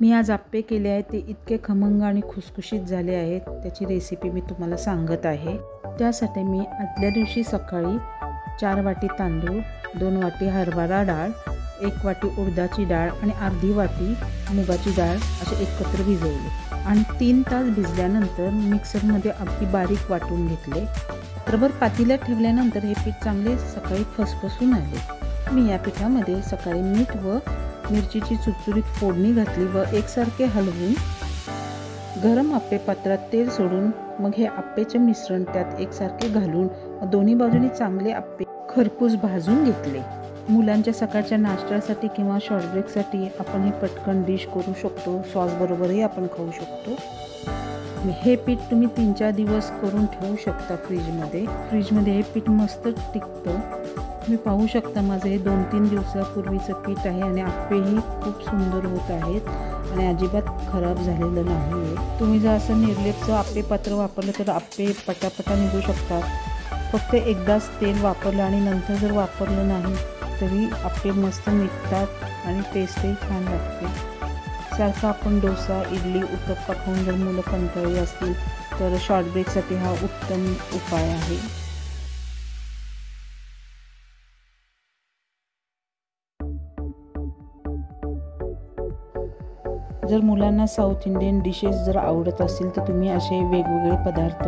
मी आज आप्पे केले आहेत, ते इतके खमंग आणि खुसखुशीत झाले आहेत। त्याची रेसिपी मी तुम्हाला सांगत आहे। त्यासाठी मी आदल्या दिवशी सकाळी 4 वाटी तांदूळ, 2 वाटी हरभरा डाळ, 1 वाटी उडदाची डाळ आणि अर्धी वाटी मुगाची डाळ असे एकत्र भिजवले आणि 3 तास भिजल्यानंतर मिक्सरमध्ये अगदी बारीक वाटून घेतले। रात्रभर पातेल्यात ठेवल्यानंतर हे पीठ चांगले सकाळी फसफसून आले। मी या पिठामध्ये सकाळी मीठ व मिरचीची चुरचुरीत फोडणी घातली व एकसारखे हलवून गरम आप्पे पात्रात तेल सोडून मग हे आप्पेचे मिश्रण त्यात एकसारखे घालून दोन्ही बाजूनी चांगले आप्पे खरपूस भाजून घेतले। मुलांच्या सकाळच्या नाश्त्यासाठी किंवा शॉर्ट ब्रेकसाठी आपण हे पटकन डिश करू शकतो। सॉस बरोबरही आपण खाऊ शकतो। हे पीठ तुम्ही 3-4 दिवस करून ठेवू शकता फ्रीजमध्ये हे पीठ मस्त टिकतं। तुम्ही पाहू शकता माझे हे 2-3 दिवसापूर्वीचं पीठ आहे आणि आप्पेही खूप सुंदर होत आहेत आणि अजिबात खराब झालेलं नाही आहे। तुम्ही जर असं निर्लेपचं आप्पे पात्र वापरलं तर आप्पे पटापटा निघू शकतात। फक्त एकदाच तेल वापरलं आणि नंतर जर वापरलं नाही तरी आप्पे मस्त निघतात आणि टेस्टही छान लागते। सारखं आपण डोसा, इडली, उत्तप्पा खाऊन जर मुलं कंटाळली असतील तर शॉर्ट ब्रेकसाठी हा उत्तम उपाय आहे। जर मुलांना साऊथ इंडियन डिशेस जर आवडत असतील तर तुम्ही असे वेगवेगळे पदार्थ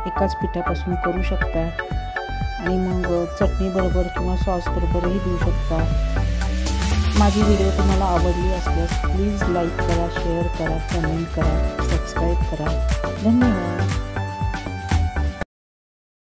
एकाच पिठापासून करू शकता आणि मग चटणी बरोबर किंवा सॉस बरोबरही देऊ शकता। माझी व्हिडिओ तुम्हाला आवडली असल्यास प्लीज लाईक करा, शेअर करा, कमेंट करा, सबस्क्राईब करा। धन्यवाद।